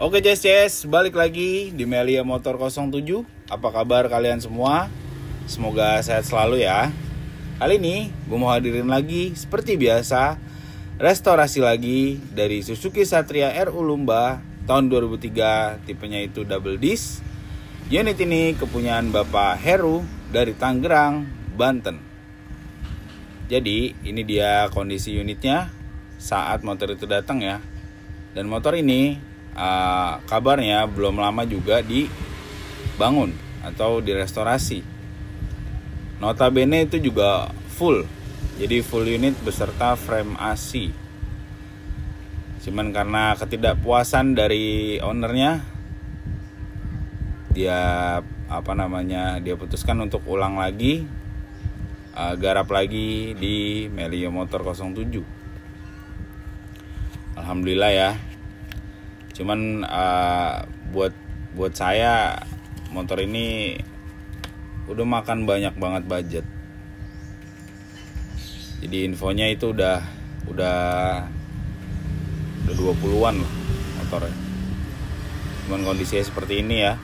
Oke Jess, balik lagi di Melia Motor 07. Apa kabar kalian semua? Semoga sehat selalu ya. Kali ini gue mau hadirin lagi seperti biasa restorasi lagi dari Suzuki Satria RU Lumba tahun 2003, tipenya itu double disc. Unit ini kepunyaan Bapak Heru dari Tangerang, Banten. Jadi ini dia kondisi unitnya saat motor itu datang ya. Dan motor ini kabarnya belum lama juga dibangun atau direstorasi. Notabene itu juga full. Jadi full unit beserta frame AC. Cuman karena ketidakpuasan dari ownernya, dia putuskan untuk ulang lagi, garap lagi di Melia Motor 07. Alhamdulillah ya. Cuman buat saya motor ini udah makan banyak banget budget. Jadi infonya itu udah 20-an lah motornya. Cuman kondisinya seperti ini ya.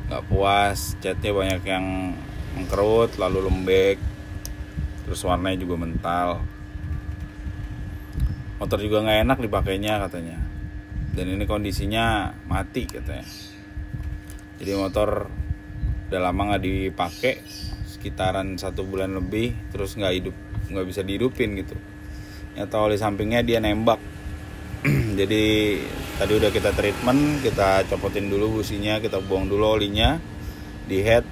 Gak puas, catnya banyak yang mengkerut, lalu lembek, terus warnanya juga mental. Motor juga gak enak dipakainya katanya. Dan ini kondisinya mati katanya. Jadi motor udah lama gak dipakai, sekitaran 1 bulan lebih, terus nggak bisa dihidupin gitu. Nyata oli sampingnya dia nembak. Jadi tadi udah kita treatment, kita copotin dulu businya, kita buang dulu olinya di head,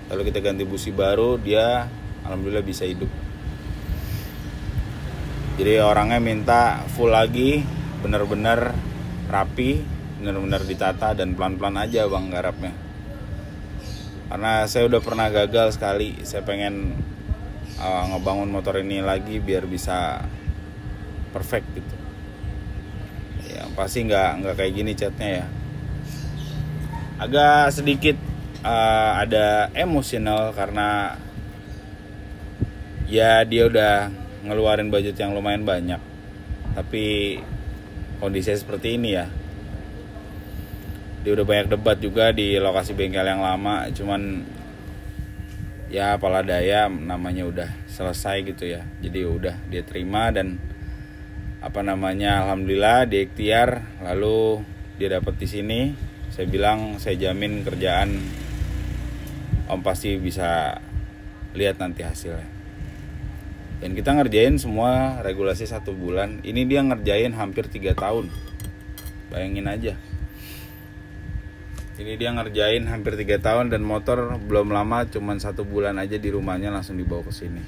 lalu kita ganti busi baru, dia alhamdulillah bisa hidup. Jadi orangnya minta full lagi, bener-bener rapi, bener-bener ditata dan pelan-pelan aja bang garapnya. Karena saya udah pernah gagal sekali, saya pengen ngebangun motor ini lagi biar bisa perfect gitu. Ya pasti nggak kayak gini catnya ya. Agak sedikit ada emosional karena ya dia udah ngeluarin budget yang lumayan banyak. Tapi kondisinya seperti ini ya. Dia udah banyak debat juga di lokasi bengkel yang lama, cuman ya apalah daya, namanya udah selesai gitu ya. Jadi udah dia terima dan alhamdulillah dia ikhtiar, lalu dia dapat di sini. Saya bilang saya jamin kerjaan Om pasti bisa lihat nanti hasilnya. Dan kita ngerjain semua regulasi 1 bulan. Ini dia ngerjain hampir 3 tahun. Bayangin aja. Ini dia ngerjain hampir 3 tahun dan motor belum lama, cuman 1 bulan aja di rumahnya langsung dibawa ke sini.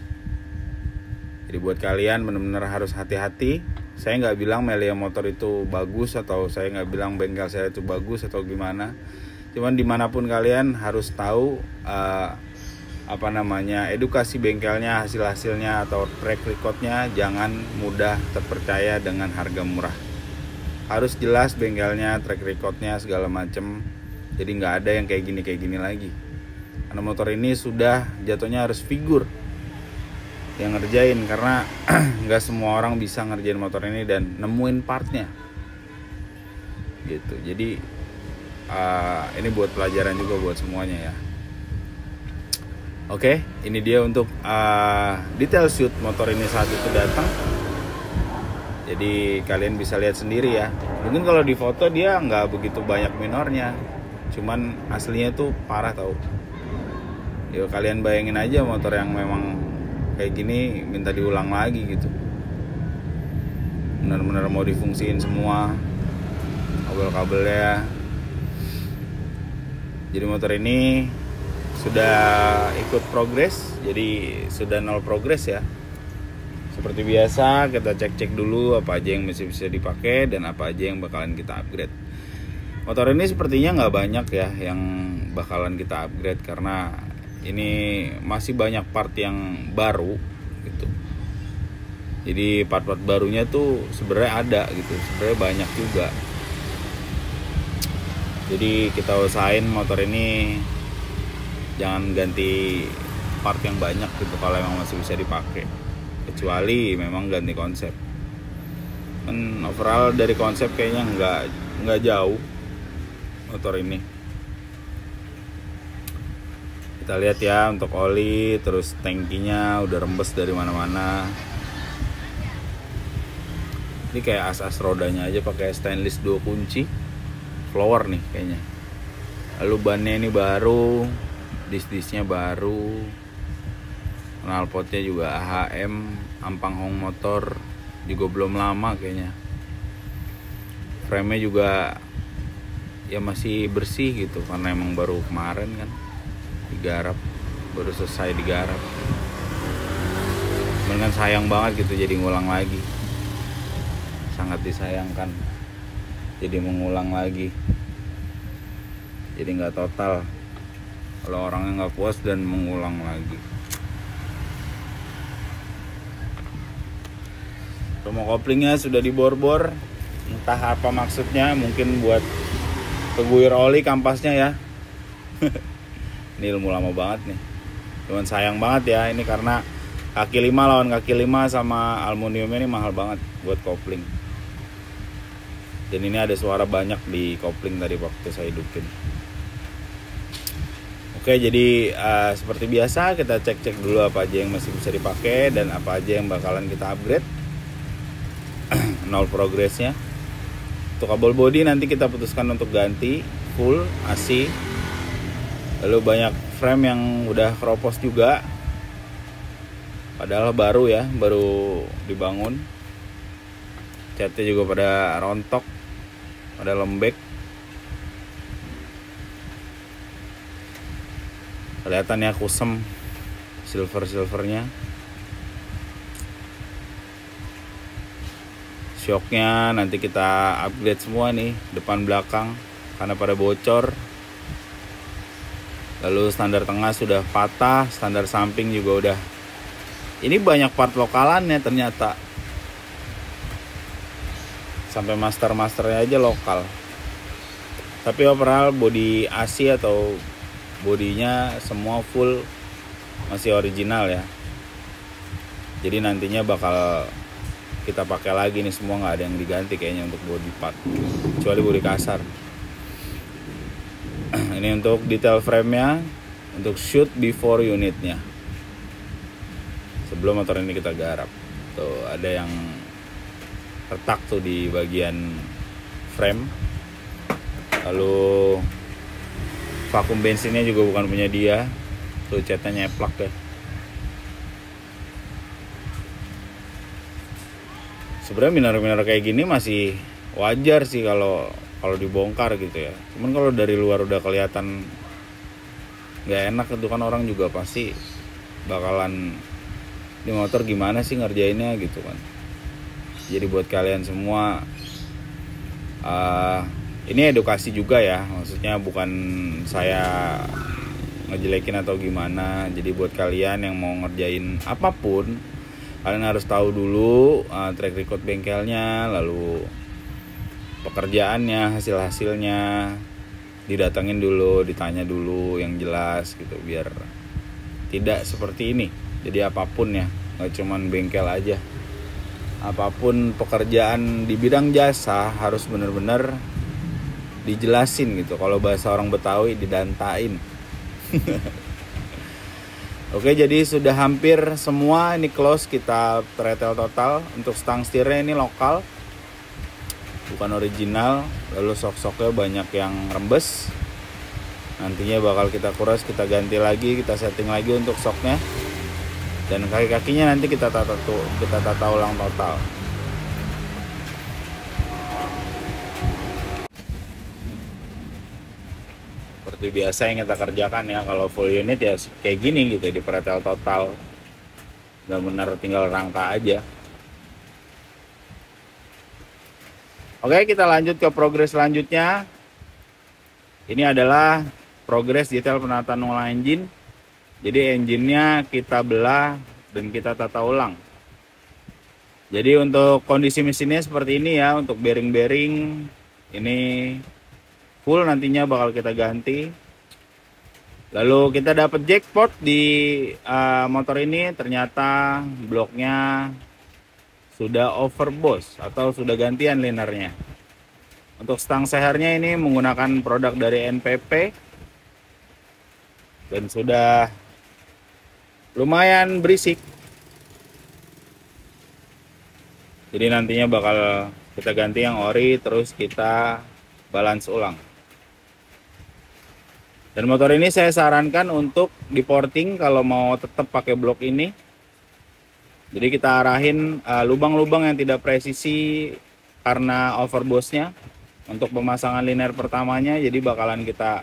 Jadi buat kalian benar-benar harus hati-hati. Saya nggak bilang Melia Motor itu bagus, atau saya nggak bilang bengkel saya itu bagus atau gimana. Cuman dimanapun kalian harus tahu edukasi bengkelnya, hasil-hasilnya atau track recordnya. Jangan mudah terpercaya dengan harga murah. Harus jelas bengkelnya, track recordnya segala macem. Jadi nggak ada yang kayak gini lagi. Karena motor ini sudah jatuhnya harus figur yang ngerjain, karena nggak semua orang bisa ngerjain motor ini dan nemuin partnya. Gitu. Jadi ini buat pelajaran juga buat semuanya ya. Oke, ini dia untuk detail shoot motor ini saat itu datang. Jadi kalian bisa lihat sendiri ya. Mungkin kalau di foto dia nggak begitu banyak minornya, cuman aslinya tuh parah tau. Ya kalian bayangin aja motor yang memang kayak gini minta diulang lagi gitu. Benar-benar mau difungsiin semua kabel-kabelnya. Jadi motor ini sudah ikut progres, jadi sudah 0 progres ya. Seperti biasa kita cek-cek dulu apa aja yang masih bisa dipakai dan apa aja yang bakalan kita upgrade. Motor ini sepertinya nggak banyak ya yang bakalan kita upgrade, karena ini masih banyak part yang baru gitu. Jadi part-part barunya tuh sebenarnya ada gitu, sebenarnya banyak juga. Jadi kita usahain motor ini jangan ganti part yang banyak gitu kalau memang masih bisa dipakai, kecuali memang ganti konsep. Kan overall dari konsep kayaknya nggak jauh motor ini. Kita lihat ya untuk oli, terus tangkinya udah rembes dari mana-mana. Ini kayak as-as rodanya aja pakai stainless 2 kunci flower nih kayaknya. Lalu bannya ini baru, dis-disnya baru, knalpotnya juga AHM, ampang hong motor juga belum lama kayaknya. Frame-nya juga ya masih bersih gitu karena emang baru kemarin kan digarap, baru selesai digarap. Cuman kan sayang banget gitu jadi ngulang lagi. Sangat disayangkan jadi mengulang lagi, jadi nggak total kalau orangnya nggak puas dan mengulang lagi. Rumah koplingnya sudah dibor-bor, entah apa maksudnya, mungkin buat keguyur oli kampasnya ya. Ini ilmu lama banget nih, cuman sayang banget ya ini karena kaki 5 lawan kaki 5 sama aluminiumnya ini mahal banget buat kopling. Dan ini ada suara banyak di kopling tadi waktu saya hidupin. Oke, jadi seperti biasa kita cek-cek dulu apa aja yang masih bisa dipakai dan apa aja yang bakalan kita upgrade. Nol progresnya. Untuk kabel body nanti kita putuskan untuk ganti full AC. Lalu banyak frame yang udah keropos juga. Padahal baru ya, baru dibangun. Catnya juga pada rontok, pada lembek. Kelihatan ya kusem silvernya. Shocknya nanti kita upgrade semua nih, depan belakang karena pada bocor. Lalu standar tengah sudah patah, standar samping juga udah. Ini banyak part lokalannya ternyata. Sampai masternya aja lokal. Tapi overall body AC atau bodinya semua full masih original ya. Jadi nantinya bakal kita pakai lagi nih semua, nggak ada yang diganti kayaknya untuk body part, kecuali bodi kasar. Ini untuk detail frame-nya, untuk shoot before unitnya. Sebelum motor ini kita garap. Tuh ada yang retak tuh di bagian frame. Lalu vakum bensinnya juga bukan punya dia. Tuh catnya nyeplak ya. Sebenarnya minor kayak gini masih wajar sih kalau dibongkar gitu ya. Cuman kalau dari luar udah kelihatan nggak enak itu kan orang juga pasti bakalan di motor gimana sih ngerjainnya gitu kan. Jadi buat kalian semua ini edukasi juga ya, maksudnya bukan saya ngejelekin atau gimana. Jadi buat kalian yang mau ngerjain apapun, kalian harus tahu dulu track record bengkelnya, lalu pekerjaannya, hasilnya, didatengin dulu, ditanya dulu yang jelas gitu, biar tidak seperti ini. Jadi apapun ya, nggak cuman bengkel aja, apapun pekerjaan di bidang jasa harus benar-benar dijelasin gitu. Kalau bahasa orang Betawi, didantain. Oke, jadi sudah hampir semua ini close, kita tretel total. Untuk stang setirnya ini lokal, bukan original. Lalu sok-soknya banyak yang rembes. Nantinya bakal kita kuras, kita ganti lagi, kita setting lagi untuk soknya. Dan kaki-kakinya nanti kita tata ulang total. Seperti biasa yang kita kerjakan ya, kalau full unit ya kayak gini gitu, di pretel total. Benar-benar tinggal rangka aja. Oke, kita lanjut ke progres selanjutnya. Ini adalah progres detail penataan ulang engine. Jadi engine-nya kita belah dan kita tata ulang. Jadi untuk kondisi mesinnya seperti ini ya. Untuk bearing-bearing ini full, nantinya bakal kita ganti. Lalu kita dapat jackpot di motor ini. Ternyata bloknya sudah overboost atau sudah gantian linernya. Untuk stang sehernya ini menggunakan produk dari NPP dan sudah lumayan berisik. Jadi nantinya bakal kita ganti yang ori, terus kita balance ulang. Dan motor ini saya sarankan untuk diporting kalau mau tetap pakai blok ini. Jadi kita arahin lubang-lubang yang tidak presisi karena overboost-nya untuk pemasangan linear pertamanya. Jadi bakalan kita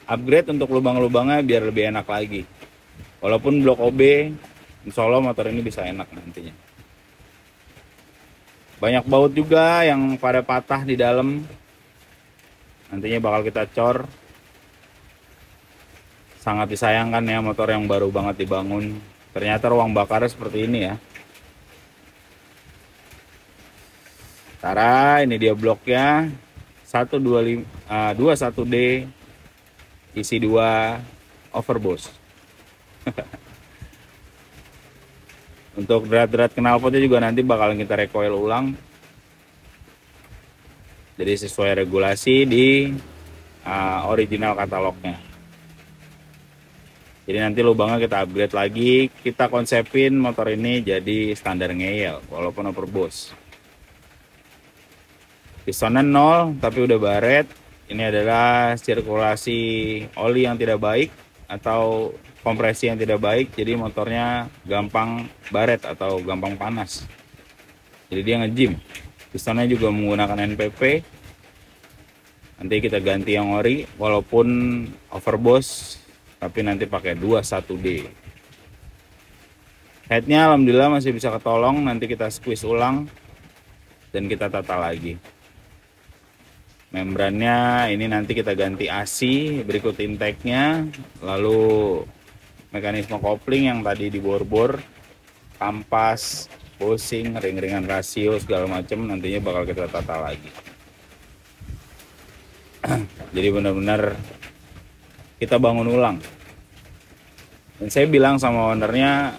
upgrade untuk lubang-lubangnya biar lebih enak lagi. Walaupun blok OB, insya Allah motor ini bisa enak nantinya. Banyak baut juga yang pada patah di dalam. Nantinya bakal kita cor. Sangat disayangkan ya, motor yang baru banget dibangun. Ternyata ruang bakarnya seperti ini ya. Tara, ini dia bloknya. 21D isi 2 overboost. Untuk drat-drat knalpotnya juga nanti bakalan kita recoil ulang. Jadi sesuai regulasi di original katalognya. Jadi nanti lubangnya kita upgrade lagi, kita konsepin motor ini jadi standar ngeyel walaupun overboost. Pistonnya 0 tapi udah baret. Ini adalah sirkulasi oli yang tidak baik atau kompresi yang tidak baik, jadi motornya gampang baret atau gampang panas. Jadi dia nge-gym. Pistonnya juga menggunakan NPP. Nanti kita ganti yang ori walaupun overboost, tapi nanti pakai 21D. Headnya alhamdulillah masih bisa ketolong, nanti kita squeeze ulang dan kita tata lagi. Membrannya ini nanti kita ganti AC berikut intake-nya, lalu mekanisme kopling yang tadi dibor-bor, kampas, bushing, ring-ringan rasio segala macam nantinya bakal kita tata lagi. Jadi benar-benar kita bangun ulang. Dan saya bilang sama ownernya,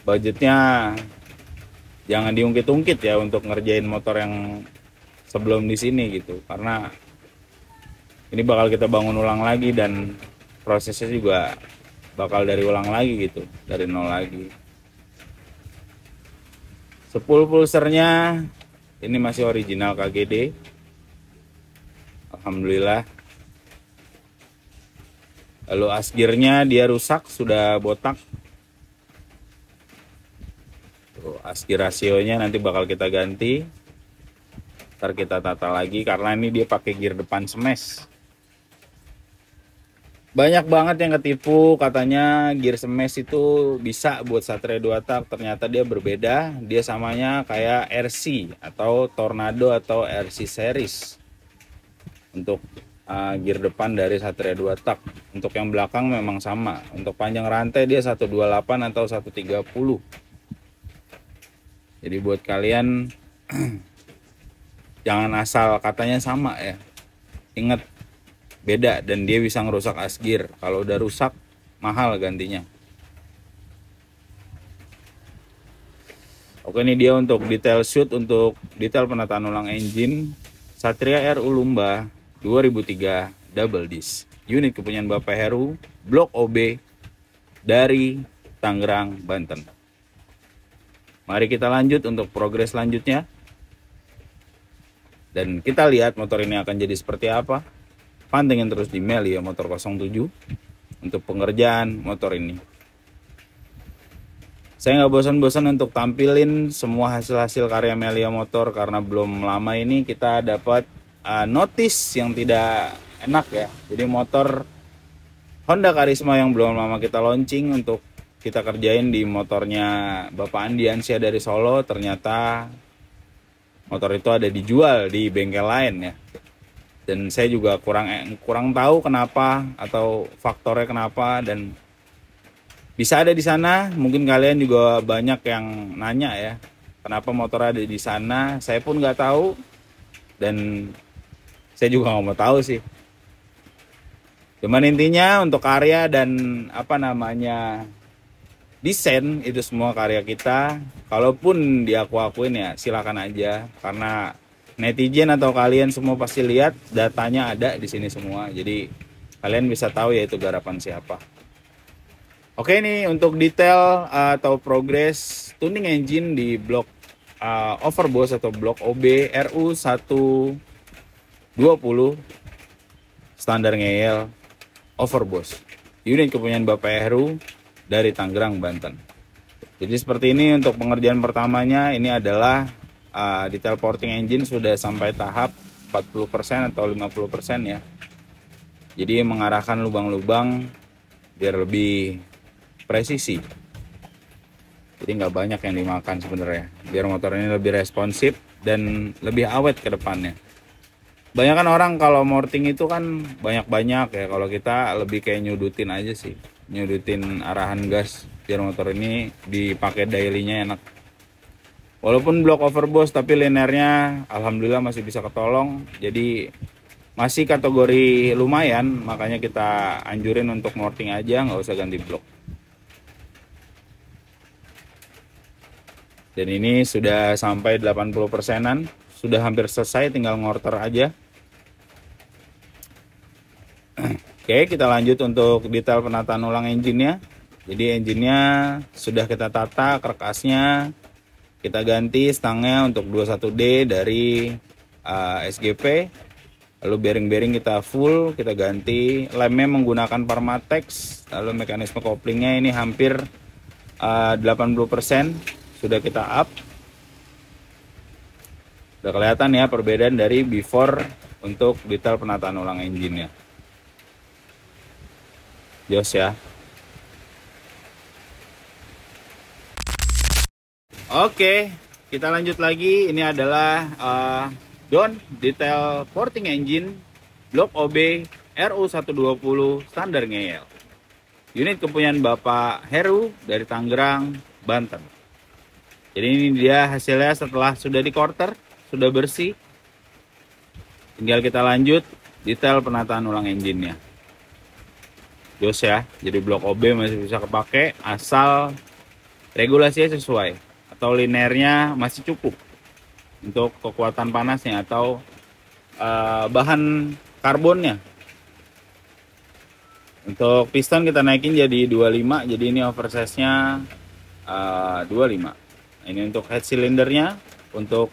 budgetnya jangan diungkit-ungkit ya untuk ngerjain motor yang sebelum di sini gitu, karena ini bakal kita bangun ulang lagi dan prosesnya juga bakal dari ulang lagi gitu, dari nol lagi. Spool pulsernya ini masih original KGD, alhamdulillah. Lalu asgirnya dia rusak, sudah botak. Tuh, asgir rasionya nanti bakal kita ganti. Ntar kita tata lagi karena ini dia pakai gear depan smash. Banyak banget yang ketipu katanya gear smash itu bisa buat Satria 2 tak. Ternyata dia berbeda. Dia samanya kayak RC atau Tornado atau RC series. Untuk gear depan dari Satria 2 tak. Untuk yang belakang memang sama. Untuk panjang rantai dia 128 atau 130. Jadi buat kalian jangan asal katanya sama ya. Ingat beda, dan dia bisa ngerusak asgir. Kalau udah rusak mahal gantinya. Oke, ini dia untuk detail shoot, untuk detail penataan ulang engine Satria RU Lumba 2003 double disc, unit kepunyaan Bapak Heru, blok OB dari Tangerang, Banten. Mari kita lanjut untuk progres selanjutnya. Dan kita lihat motor ini akan jadi seperti apa. Pantengin terus di Melia Motor 07 untuk pengerjaan motor ini. Saya nggak bosan-bosan untuk tampilin semua hasil-hasil karya Melia Motor, karena belum lama ini kita dapat notice yang tidak enak ya. Jadi motor Honda Karisma yang belum lama kita launching untuk kita kerjain di motornya Bapak Andiansyah dari Solo, ternyata motor itu ada dijual di bengkel lain ya. Dan saya juga kurang tahu kenapa atau faktornya kenapa, dan bisa ada di sana. Mungkin kalian juga banyak yang nanya ya, kenapa motor ada di sana. Saya pun nggak tahu, dan saya juga nggak mau tahu sih. Cuman intinya untuk karya dan desain itu semua karya kita. Kalaupun diaku-akuin ya silakan aja, karena netizen atau kalian semua pasti lihat datanya ada di sini semua. Jadi kalian bisa tahu ya itu garapan siapa. Oke, nih untuk detail atau progres tuning engine di blok overboss atau blok OB RU 120 standar ngeyel overboss. Unit kepunyaan Bapak Heru dari Tangerang, Banten. Jadi seperti ini untuk pengerjaan pertamanya. Ini adalah detail porting engine sudah sampai tahap 40% atau 50% ya. Jadi mengarahkan lubang-lubang biar lebih presisi. Jadi nggak banyak yang dimakan sebenarnya. Biar motor ini lebih responsif dan lebih awet ke depannya. Banyak kan orang kalau morting itu kan banyak-banyak ya. Kalau kita lebih kayak nyudutin aja sih. Nyudutin arahan gas biar motor ini dipakai daily-nya enak. Walaupun blok overboss tapi linernya alhamdulillah masih bisa ketolong. Jadi masih kategori lumayan, makanya kita anjurin untuk morting aja, nggak usah ganti blok. Dan ini sudah sampai 80%-an, sudah hampir selesai, tinggal ngorter aja. Oke, kita lanjut untuk detail penataan ulang engine-nya. Jadi engine-nya sudah kita tata, karkasnya kita ganti stangnya untuk 21D dari SGP. Lalu bearing-bearing kita full, kita ganti. Lemnya menggunakan Parmatex. Lalu mekanisme koplingnya ini hampir 80% sudah kita up. Udah kelihatan ya perbedaan dari before untuk detail penataan ulang engine-nya. Jos ya. Oke, kita lanjut lagi. Ini adalah Don detail porting engine blok OB RU 120 standar ngeyel. Unit kepunyaan Bapak Heru dari Tangerang, Banten. Jadi ini dia hasilnya setelah sudah di quarter, sudah bersih. Tinggal kita lanjut detail penataan ulang engine-nya. Jos ya, jadi blok OB masih bisa kepake asal regulasinya sesuai atau linernya masih cukup untuk kekuatan panasnya atau bahan karbonnya. Untuk piston kita naikin jadi 25, jadi ini oversize-nya 25. Ini untuk head silindernya, untuk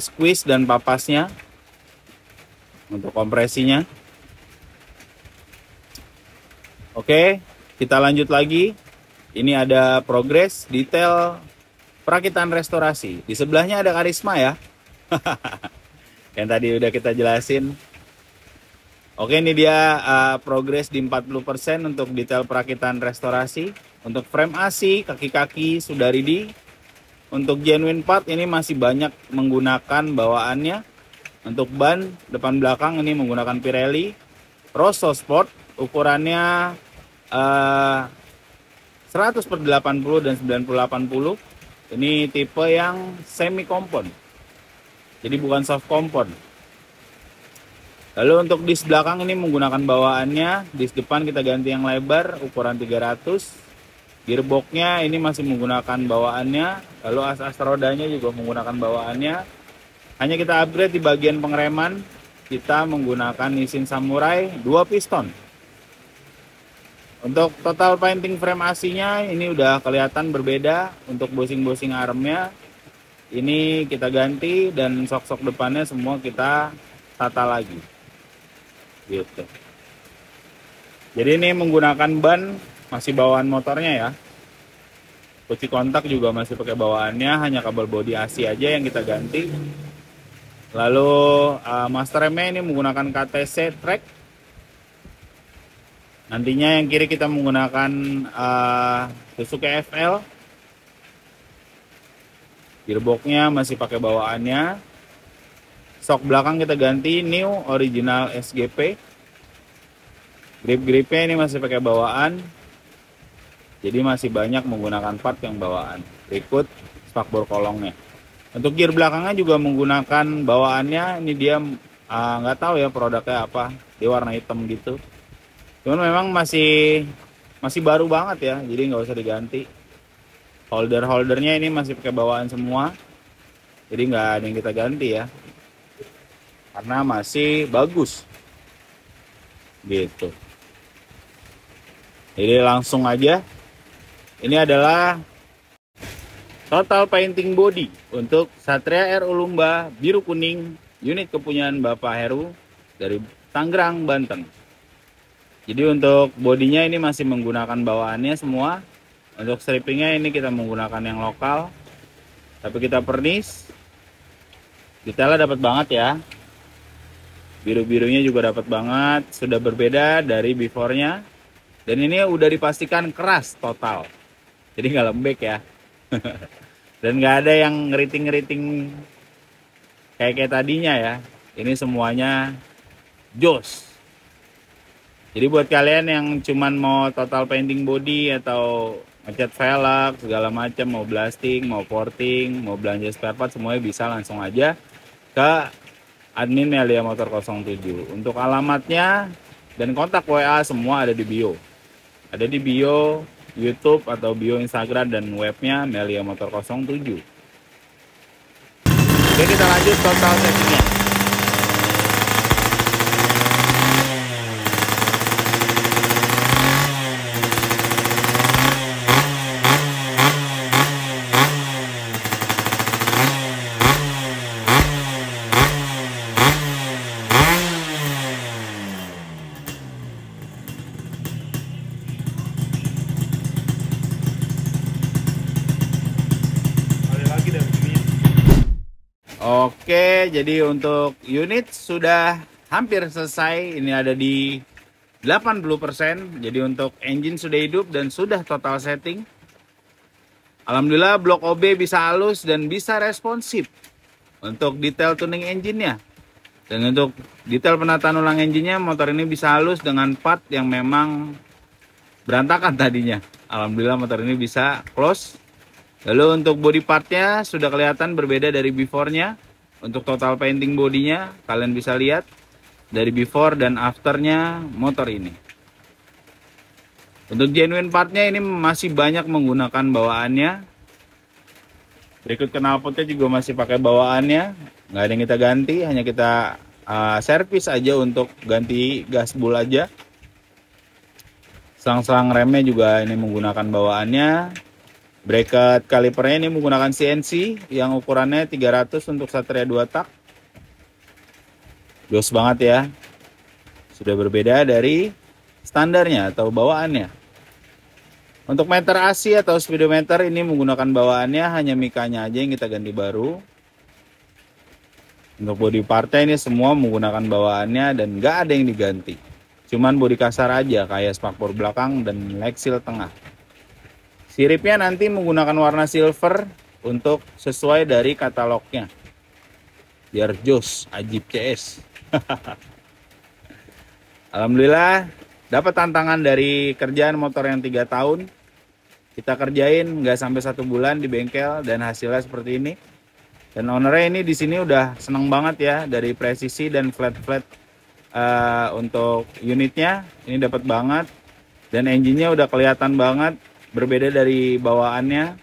squeeze dan papasnya, untuk kompresinya. Oke, kita lanjut lagi. Ini ada progres detail perakitan restorasi. Di sebelahnya ada Karisma ya. Yang tadi udah kita jelasin. Oke, ini dia progres di 40% untuk detail perakitan restorasi. Untuk frame AC, kaki-kaki sudah ready. Untuk genuine part ini masih banyak menggunakan bawaannya. Untuk ban depan belakang ini menggunakan Pirelli Rosso Sport. Ukurannya 100/80 dan 90/80. Ini tipe yang semi compound. Jadi bukan soft compound. Lalu untuk dis belakang ini menggunakan bawaannya. Dis depan kita ganti yang lebar ukuran 300. Gearboxnya ini masih menggunakan bawaannya. Lalu as-as rodanya juga menggunakan bawaannya. Hanya kita upgrade di bagian pengereman. Kita menggunakan Nissin Samurai 2 piston. Untuk total painting frame AC-nya ini udah kelihatan berbeda. Untuk bosing-bosing armnya ini kita ganti dan sok-sok depannya semua kita tata lagi. Gitu. Jadi ini menggunakan ban masih bawaan motornya ya. Kunci kontak juga masih pakai bawaannya, hanya kabel bodi AC aja yang kita ganti. Lalu master remnya ini menggunakan KTC track. Nantinya yang kiri kita menggunakan Suzuki FL. Gearboxnya masih pakai bawaannya. Sok belakang kita ganti new original SGP. Grip-gripnya ini masih pakai bawaan. Jadi masih banyak menggunakan part yang bawaan. Berikut spakbor kolongnya. Untuk gear belakangnya juga menggunakan bawaannya. Ini dia nggak tahu ya produknya apa. Dia warna hitam gitu. Cuman memang masih baru banget ya, jadi nggak usah diganti. Holdernya ini masih pakai bawaan semua. jadi nggak ada yang kita ganti ya, karena masih bagus gitu. Jadi langsung aja, ini adalah total painting body untuk Satria RU Lumba biru kuning, unit kepunyaan Bapak Heru dari Tangerang, Banten. Jadi untuk bodinya ini masih menggunakan bawaannya semua. Untuk strippingnya ini kita menggunakan yang lokal, tapi kita pernis. Detailnya dapat banget ya. Biru-birunya juga dapat banget, sudah berbeda dari before-nya. Dan ini udah dipastikan keras total, jadi nggak lembek ya. Dan nggak ada yang ngeriting-ngeriting kayak tadinya ya. Ini semuanya jos. Jadi buat kalian yang cuman mau total painting body atau ngecat velg segala macam, mau blasting, mau porting, mau belanja spare part, semuanya bisa langsung aja ke admin Melia Motor 07. Untuk alamatnya dan kontak WA semua ada di bio. Ada di bio YouTube atau bio Instagram dan webnya Melia Motor 07. Oke, kita lanjut total settingnya. Oke, jadi untuk unit sudah hampir selesai. Ini ada di 80%. Jadi untuk engine sudah hidup dan sudah total setting. Alhamdulillah blok OB bisa halus dan bisa responsif untuk detail tuning engine-nya. Dan untuk detail penataan ulang engine-nya, motor ini bisa halus dengan part yang memang berantakan tadinya. Alhamdulillah motor ini bisa close. Lalu untuk body partnya sudah kelihatan berbeda dari before-nya. Untuk total painting bodinya kalian bisa lihat dari before dan afternya motor ini. Untuk genuine partnya ini masih banyak menggunakan bawaannya. Berikut knalpotnya juga masih pakai bawaannya, nggak ada yang kita ganti, hanya kita servis aja untuk ganti gasbul aja. Selang-selang remnya juga ini menggunakan bawaannya. Bracket kalipernya ini menggunakan CNC yang ukurannya 300 untuk Satria 2 tak. Jos banget ya. Sudah berbeda dari standarnya atau bawaannya. Untuk meter AC atau speedometer ini menggunakan bawaannya, hanya mikanya aja yang kita ganti baru. Untuk body partnya ini semua menggunakan bawaannya dan nggak ada yang diganti. Cuman body kasar aja kayak spakbor belakang dan leg seal tengah. Siripnya nanti menggunakan warna silver untuk sesuai dari katalognya. Biar jos, ajib CS. Alhamdulillah dapat tantangan dari kerjaan motor yang 3 tahun. Kita kerjain nggak sampai 1 bulan di bengkel dan hasilnya seperti ini. Dan ownernya ini di sini udah seneng banget ya, dari presisi dan flat-flat untuk unitnya ini dapat banget. Dan engine-nya udah kelihatan banget berbeda dari bawaannya.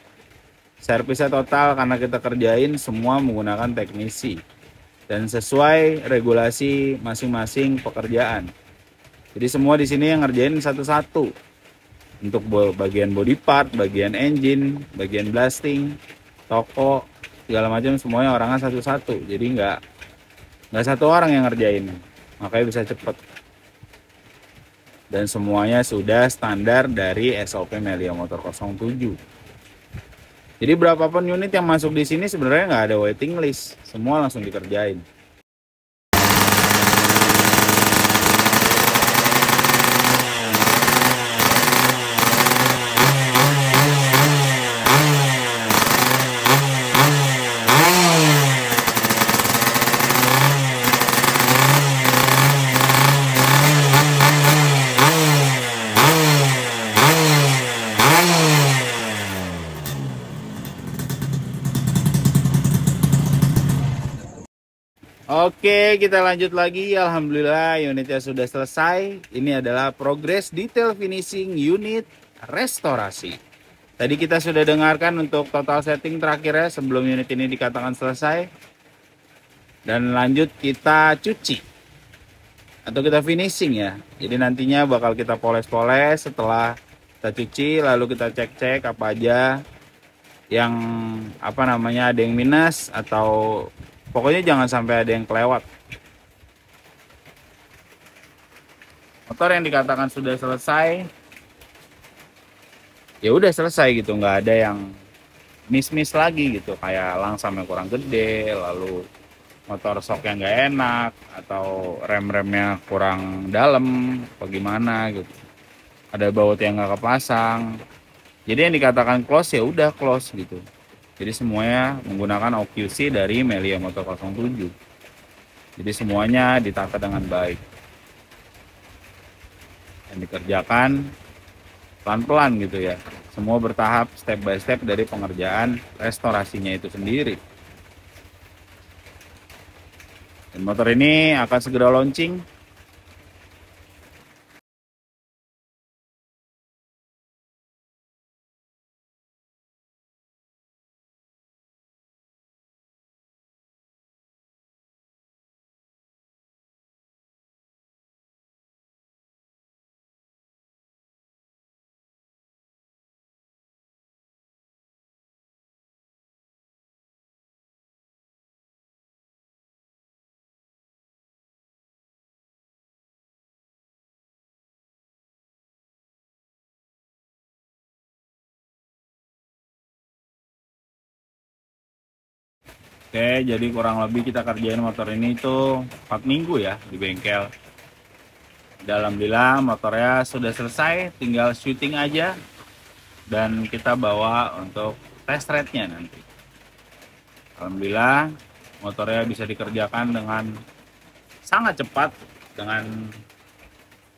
Servisnya total karena kita kerjain semua menggunakan teknisi dan sesuai regulasi masing-masing pekerjaan. Jadi semua di sini yang ngerjain satu-satu. Untuk bagian body part, bagian engine, bagian blasting, toko, segala macam semuanya orangnya satu-satu. Jadi nggak satu orang yang ngerjain, makanya bisa cepet. Dan semuanya sudah standar dari SOP Melia Motor 07. Jadi berapapun unit yang masuk di sini sebenarnya nggak ada waiting list, semua langsung dikerjain. Oke, kita lanjut lagi. Alhamdulillah unitnya sudah selesai. Ini adalah progres detail finishing unit restorasi. Tadi kita sudah dengarkan untuk total setting terakhirnya sebelum unit ini dikatakan selesai. Dan lanjut kita cuci atau kita finishing ya. Jadi nantinya bakal kita poles-poles setelah kita cuci, lalu kita cek-cek apa aja yang ada yang minus atau pokoknya jangan sampai ada yang kelewat. Motor yang dikatakan sudah selesai, ya udah selesai gitu, nggak ada yang miss lagi gitu, kayak langsam yang kurang gede, lalu motor shocknya nggak enak, atau rem-remnya kurang dalam, bagaimana gitu, ada baut yang nggak kepasang. Jadi yang dikatakan close ya udah close gitu. Jadi semuanya menggunakan OQC dari Melia Motor 07. Jadi semuanya ditata dengan baik. Yang dikerjakan pelan-pelan gitu ya. Semua bertahap step by step dari pengerjaan restorasinya itu sendiri. Dan motor ini akan segera launching. Oke, jadi kurang lebih kita kerjain motor ini itu 4 minggu ya di bengkel. Alhamdulillah motornya sudah selesai, tinggal syuting aja dan kita bawa untuk test ride-nya nanti. Alhamdulillah motornya bisa dikerjakan dengan sangat cepat dengan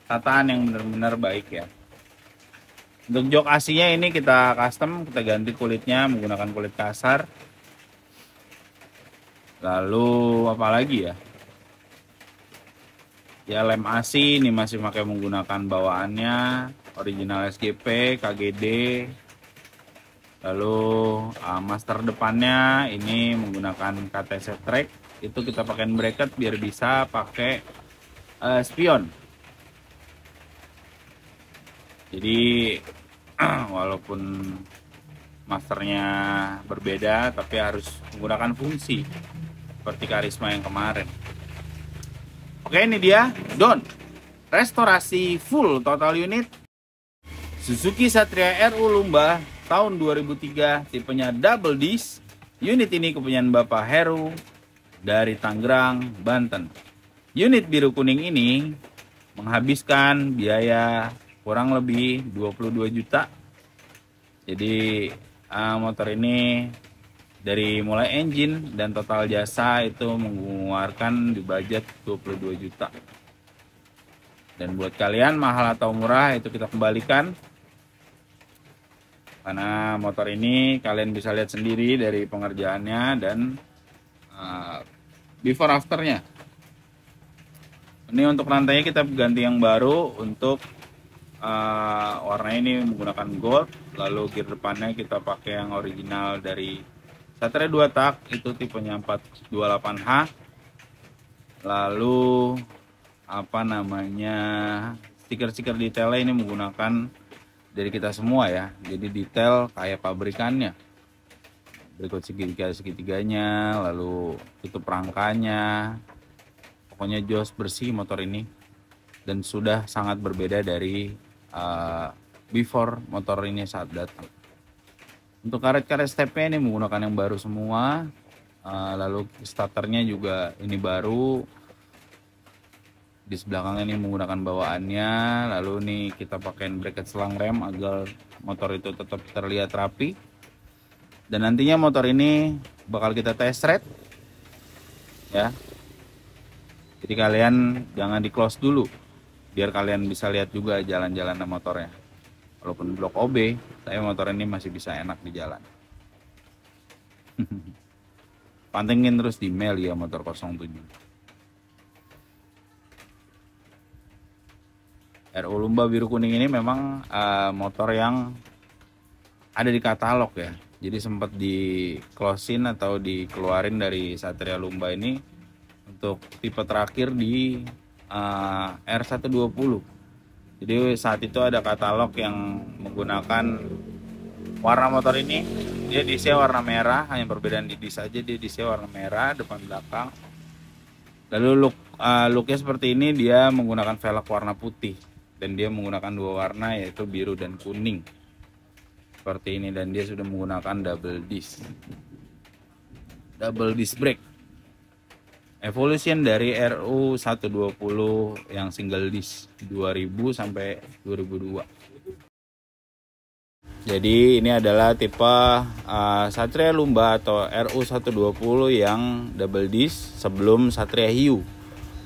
tataan yang benar-benar baik ya. Untuk jok asinya ini kita custom, kita ganti kulitnya menggunakan kulit kasar. Lalu apa lagi ya? Ya lem asi ini masih pakai menggunakan bawaannya original SGP, KGD. Lalu master depannya ini menggunakan KTC Track. Itu kita pakai bracket biar bisa pakai spion. Jadi walaupun masternya berbeda tapi harus menggunakan fungsi seperti Karisma yang kemarin. Oke, ini dia Don restorasi full total unit Suzuki Satria RU Lumba tahun 2003, tipenya double disc. Unit ini kepunyaan Bapak Heru dari Tangerang, Banten. Unit biru kuning ini menghabiskan biaya kurang lebih 22 juta. Jadi motor ini dari mulai engine dan total jasa itu mengeluarkan di budget 22 juta. Dan buat kalian mahal atau murah itu kita kembalikan. Karena motor ini kalian bisa lihat sendiri dari pengerjaannya dan before afternya. Ini untuk rantainya kita ganti yang baru, untuk warna ini menggunakan gold. Lalu gear depannya kita pakai yang original dari Satria 2 tak, itu tipenya 428H. Lalu stiker-stiker detailnya ini menggunakan dari kita semua ya. Jadi detail kayak pabrikannya. Berikut segitiganya, lalu tutup rangkanya. Pokoknya jos bersih motor ini. Dan sudah sangat berbeda dari before motor ini saat datang. Untuk karet-karet stepnya ini menggunakan yang baru semua. Lalu starternya juga ini baru. Di belakangnya ini menggunakan bawaannya. Lalu nih kita pakai bracket selang rem agar motor itu tetap terlihat rapi. Dan nantinya motor ini bakal kita test ride ya. Jadi kalian jangan di close dulu, biar kalian bisa lihat juga jalan-jalan motornya. Walaupun blok OB, tapi motor ini masih bisa enak di jalan. Pantengin terus di Melia Motor 07. RU Lumba biru kuning ini memang motor yang ada di katalog ya. Jadi sempat di close-in atau dikeluarin dari Satria Lumba ini untuk tipe terakhir di R120. Jadi saat itu ada katalog yang menggunakan warna motor ini, dia disnya warna merah, hanya perbedaan di dis aja, dia disnya warna merah depan belakang. Lalu looknya seperti ini, dia menggunakan velg warna putih dan dia menggunakan dua warna yaitu biru dan kuning seperti ini, dan dia sudah menggunakan double disc brake. Evolution dari RU 120 yang single disc 2000 sampai 2002. Jadi ini adalah tipe Satria Lumba atau RU 120 yang double disc sebelum Satria Hiu,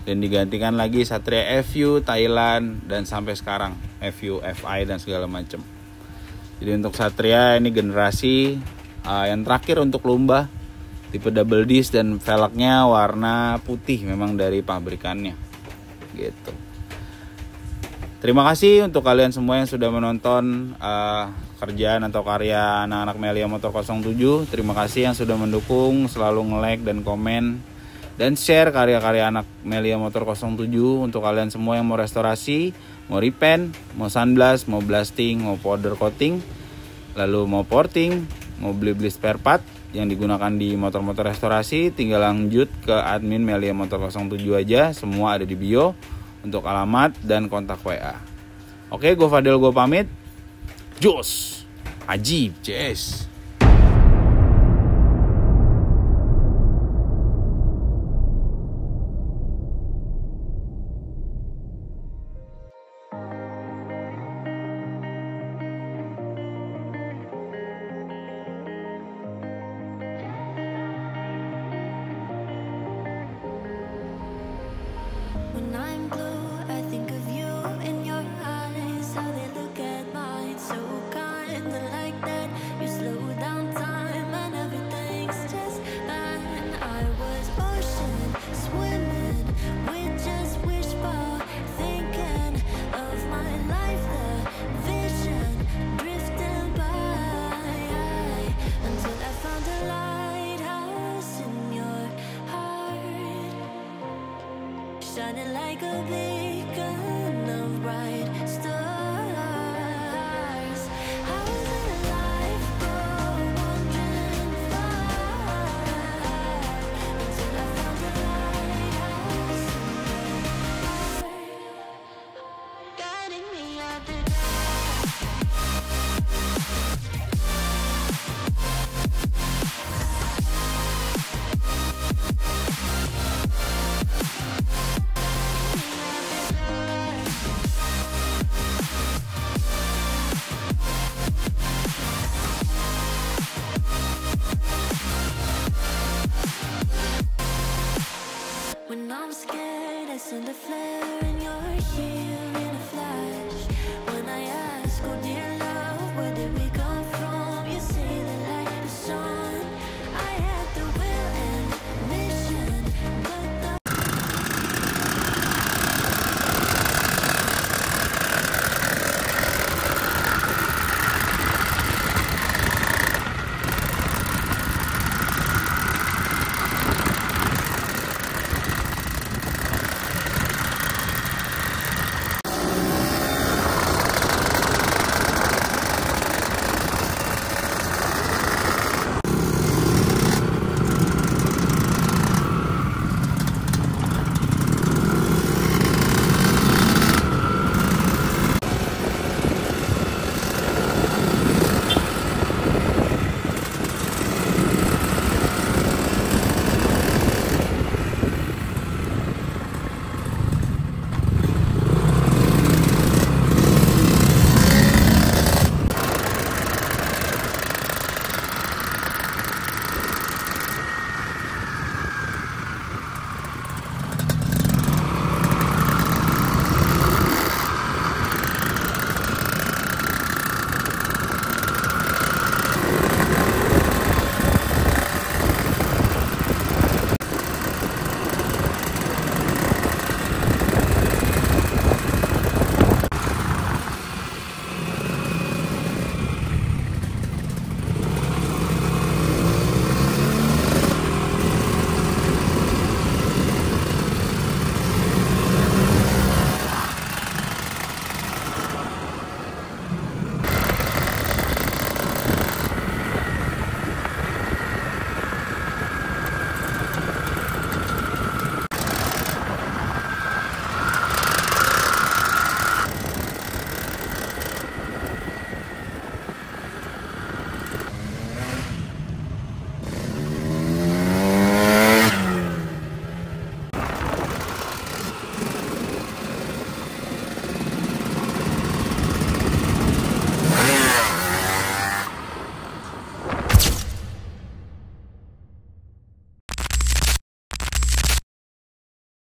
dan digantikan lagi Satria FU Thailand dan sampai sekarang FU FI dan segala macam. Jadi untuk Satria ini generasi yang terakhir untuk Lumba, tipe double disc dan velgnya warna putih memang dari pabrikannya gitu. Terima kasih untuk kalian semua yang sudah menonton kerjaan atau karya anak-anak Melia Motor 07. Terima kasih yang sudah mendukung, selalu nge-like dan komen dan share karya-karya anak Melia Motor 07. Untuk kalian semua yang mau restorasi, mau repaint, mau sunblast, mau blasting, mau powder coating, lalu mau porting, mau beli-beli spare part yang digunakan di motor-motor restorasi, tinggal lanjut ke admin Melia Motor 07 aja. Semua ada di bio untuk alamat dan kontak WA. Oke, gue Fadil, gue pamit. Jos, ajib, CS. When I'm blue, I think of you in your eyes. How they look at mine, so kinda like that. You slow down time and everything's just fine. I was ocean swimming with just wishful thinking of my life, the vision drifting by until I found a lighthouse in your heart, shining like a beacon of bright stars. I was alive, wandering far until I found a lighthouse in your heart, guiding me out the When I'm scared, I send a flare.